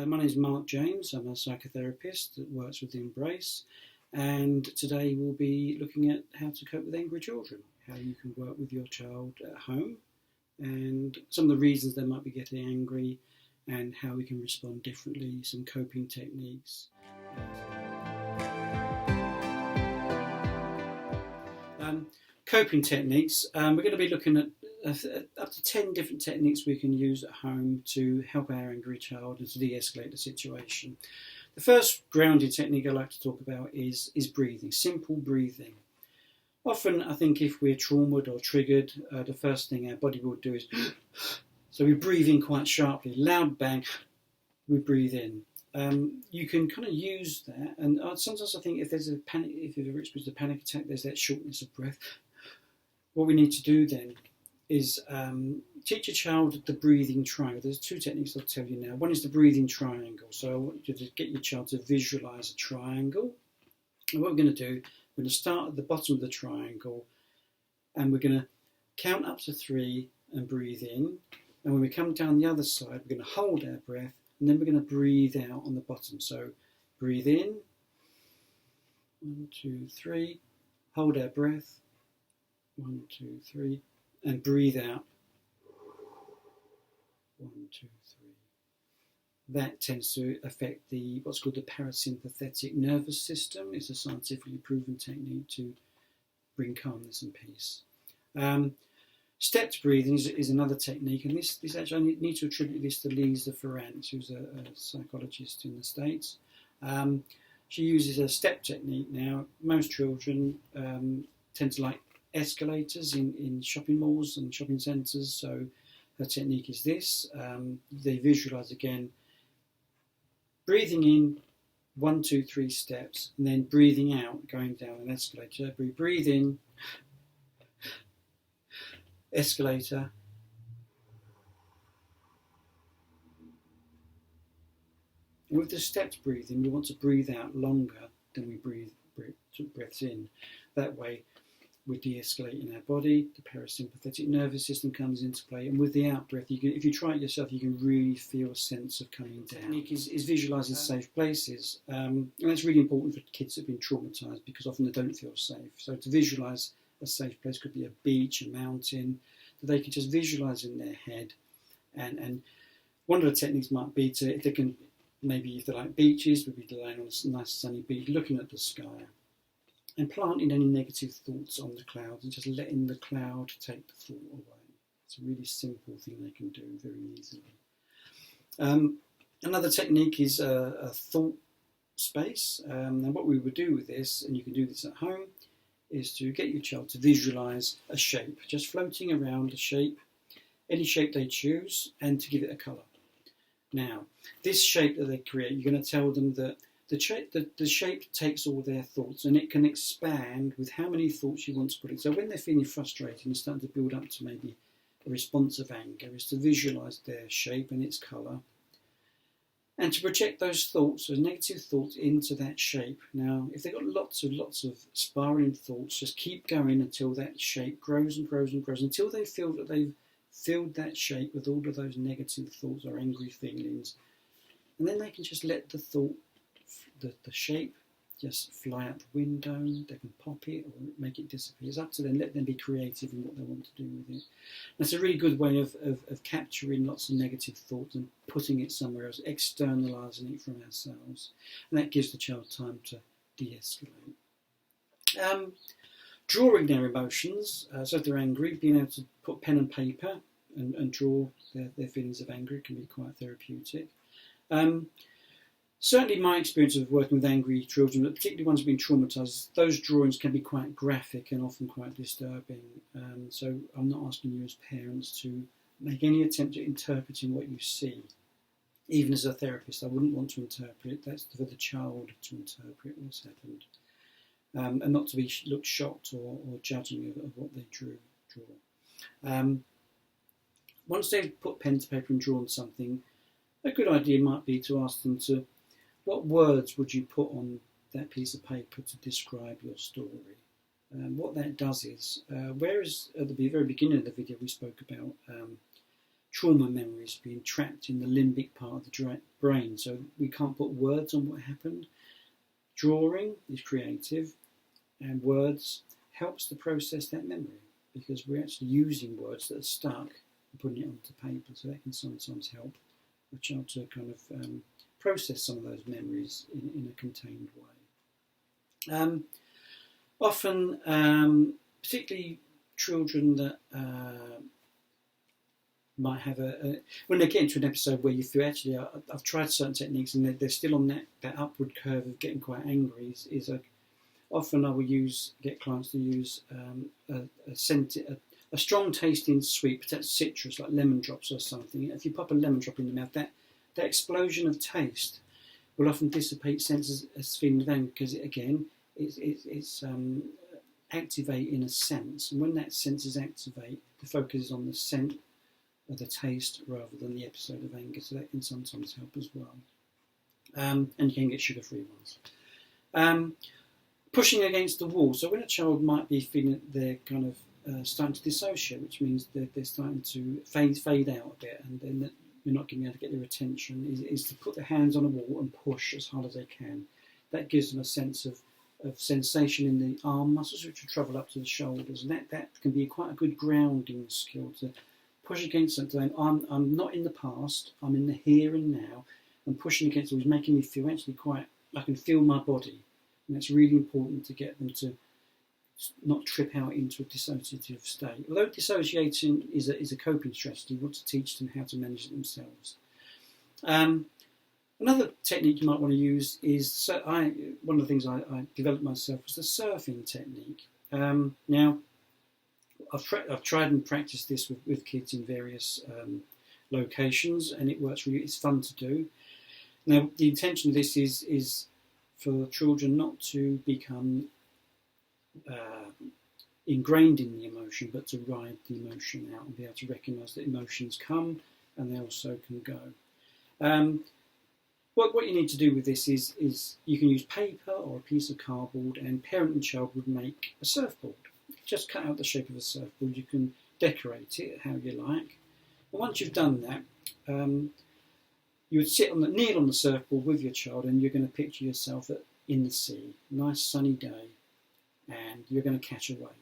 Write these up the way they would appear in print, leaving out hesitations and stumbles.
My name is Mark James. I'm a psychotherapist that works with the Embrace, and today we'll be looking at how to cope with angry children, how you can work with your child at home, and some of the reasons they might be getting angry, and how we can respond differently, some coping techniques. Coping techniques, we're going to be looking at up to 10 different techniques we can use at home to help our angry child and to de-escalate the situation. The first grounding technique I like to talk about is breathing, simple breathing. Often I think if we're traumatized or triggered, the first thing our body will do is so we breathe in quite sharply, loud bang, we breathe in. You can kind of use that, and sometimes I think if there's a panic, if you've ever experienced a panic attack, there's that shortness of breath. What we need to do then is teach your child the breathing triangle. There's two techniques I'll tell you now. One is the breathing triangle. So I want you to get your child to visualise a triangle. And what we're going to do, we're going to start at the bottom of the triangle, and we're going to count up to 3 and breathe in. And when we come down the other side, we're going to hold our breath, and then we're going to breathe out on the bottom. So breathe in, 1, 2, 3, hold our breath, 1, 2, 3, and breathe out, 1, 2, 3. That tends to affect what's called the parasympathetic nervous system. It's a scientifically proven technique to bring calmness and peace. Stepped breathing is another technique, and this actually, I need to attribute this to Lisa Ferrantz, who's a psychologist in the States. She uses a step technique now. Most children tend to like escalators in shopping malls and shopping centres, so her technique is this. They visualise again, breathing in 1, 2, 3 steps, and then breathing out, going down an escalator. Breathe in, escalator, and with the stepped breathing, we want to breathe out longer than we breathe breaths in. That way we're de-escalating our body, the parasympathetic nervous system comes into play, and with the out breath, if you try it yourself, you can really feel a sense of coming down. The technique is visualising safe places, and that's really important for kids that have been traumatised, because often they don't feel safe. So to visualise a safe place could be a beach, a mountain, that they can just visualise in their head. And one of the techniques might be to, if they can, maybe if they like beaches, we'd be lying on a nice sunny beach, looking at the sky, and planting any negative thoughts on the clouds and just letting the cloud take the thought away. It's a really simple thing they can do very easily. Another technique is a thought space. And what we would do with this, and you can do this at home, is to get your child to visualise a shape, just floating around a shape, any shape they choose, and to give it a colour. Now, this shape that they create, you're going to tell them that the shape takes all their thoughts, and it can expand with how many thoughts you want to put in. So when they're feeling frustrated and starting to build up to maybe a response of anger, is to visualise their shape and its colour, and to project those thoughts, those negative thoughts, into that shape. Now, if they've got lots of spiraling thoughts, just keep going until that shape grows and grows and grows, until they feel that they've filled that shape with all of those negative thoughts or angry feelings. And then they can just let the shape just fly out the window. They can pop it or make it disappear. It's up to them. Let them be creative in what they want to do with it. That's a really good way of capturing lots of negative thoughts and putting it somewhere else, externalising it from ourselves. And that gives the child time to de-escalate. Drawing their emotions, so if they're angry, being able to put pen and paper and draw their feelings of anger can be quite therapeutic. Certainly my experience of working with angry children, but particularly ones who've been traumatised, those drawings can be quite graphic and often quite disturbing. So I'm not asking you as parents to make any attempt at interpreting what you see. Even as a therapist, I wouldn't want to interpret. That's for the child to interpret what's happened. And not to be look shocked or judging of what they draw. Once they've put pen to paper and drawn something, a good idea might be to ask them to, what words would you put on that piece of paper to describe your story? What that does is, whereas at the very beginning of the video we spoke about trauma memories being trapped in the limbic part of the brain, so we can't put words on what happened. Drawing is creative, and words helps to process that memory, because we're actually using words that are stuck and putting it onto paper, so that can sometimes help a child to kind of process some of those memories in a contained way. Often, particularly children that might have when they get into an episode where you feel actually I've tried certain techniques and they're still on that upward curve of getting quite angry, often I will get clients to use a strong tasting sweet, but that's citrus, like lemon drops or something. If you pop a lemon drop in the mouth, that explosion of taste will often dissipate senses as feeling of anger, because it's activating a sense, and when that sense is activated, the focus is on the scent or the taste rather than the episode of anger, so that can sometimes help as well. And you can get sugar-free ones. Pushing against the wall, so when a child might be feeling that they're kind of starting to dissociate, which means they're starting to fade out a bit, and then you're not going to be able to get their attention, is to put their hands on a wall and push as hard as they can. That gives them a sense of sensation in the arm muscles, which will travel up to the shoulders, and that can be quite a good grounding skill, to push against something. I'm not in the past, I'm in the here and now, and pushing against it is making me feel actually I can feel my body, and that's really important to get them to not trip out into a dissociative state. Although dissociating is a coping strategy, we want to teach them how to manage it themselves. Another technique you might want to use is, one of the things I developed myself was the surfing technique. Now, I've tried and practiced this with kids in various locations, and it works really. It's fun to do. Now, the intention of this is for children not to become ingrained in the emotion, but to ride the emotion out and be able to recognise that emotions come and they also can go. What you need to do with this is you can use paper or a piece of cardboard, and parent and child would make a surfboard. Just cut out the shape of a surfboard. You can decorate it how you like. And once you've done that, you would kneel on the surfboard with your child, and you're going to picture yourself in the sea, nice sunny day, and you're going to catch a wave.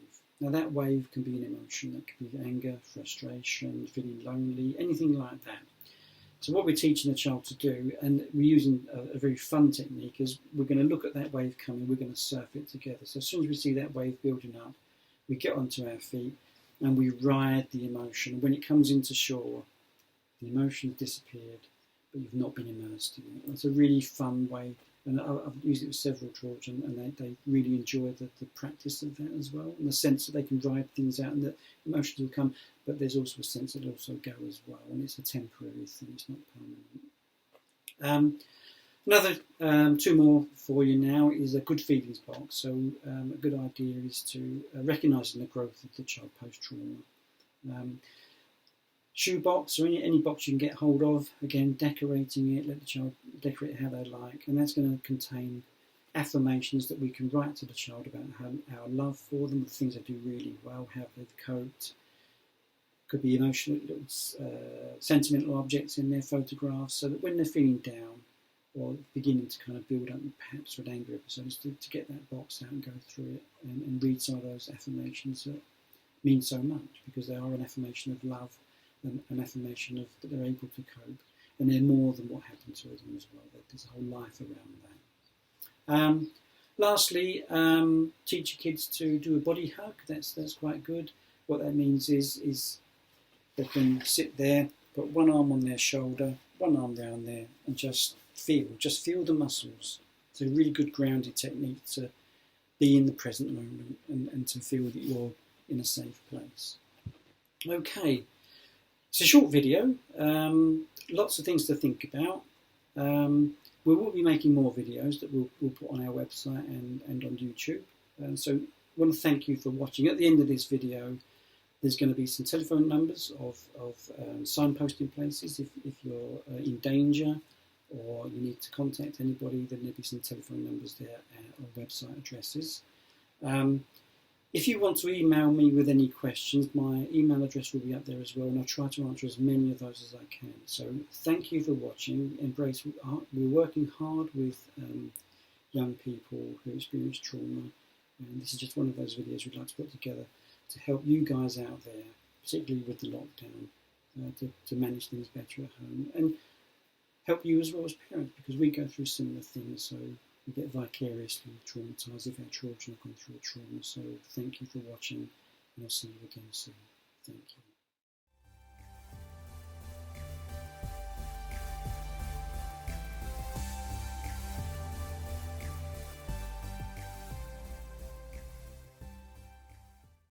Now that wave can be an emotion. That could be anger, frustration, feeling lonely, anything like that. So what we're teaching the child to do, and we're using a very fun technique, is we're going to look at that wave coming, we're going to surf it together. So as soon as we see that wave building up, we get onto our feet and we ride the emotion. When it comes into shore, the emotion has disappeared, but you've not been immersed in it. It's a really fun way, and I've used it with several children, and they really enjoy the practice of that as well, and the sense that they can ride things out and that emotions will come, but there's also a sense that it'll also go as well, and it's a temporary thing, it's not permanent. Another two more for you now is a good feelings box. So a good idea is to recognising the growth of the child post-trauma. Shoebox or any box you can get hold of, again, decorating it, let the child decorate it how they like, and that's going to contain affirmations that we can write to the child about our love for them, the things they do really well, how they've coped. Could be emotional, sentimental objects in their photographs, so that when they're feeling down or beginning to kind of build up perhaps with anger episodes, to get that box out and go through it and read some of those affirmations that mean so much, because they are an affirmation of love, an affirmation of that they're able to cope, and they're more than what happened to them as well. There's a whole life around that. Lastly, teach your kids to do a body hug. That's quite good. What that means is they can sit there, put one arm on their shoulder, one arm down there, and just feel the muscles. It's a really good grounded technique to be in the present moment and to feel that you're in a safe place. Okay, it's a short video, lots of things to think about. We will be making more videos that we'll put on our website and on YouTube. So I want to thank you for watching. At the end of this video, there's going to be some telephone numbers of signposting places if you're in danger or you need to contact anybody. Then there'll be some telephone numbers there or website addresses. If you want to email me with any questions, my email address will be up there as well, and I'll try to answer as many of those as I can. So thank you for watching. We're working hard with young people who experience trauma, and this is just one of those videos we'd like to put together to help you guys out there, particularly with the lockdown, to manage things better at home, and help you as well as parents, because we go through similar things, so we get vicariously traumatised if our children have gone through a trauma. So thank you for watching, and I'll see you again soon. Thank you.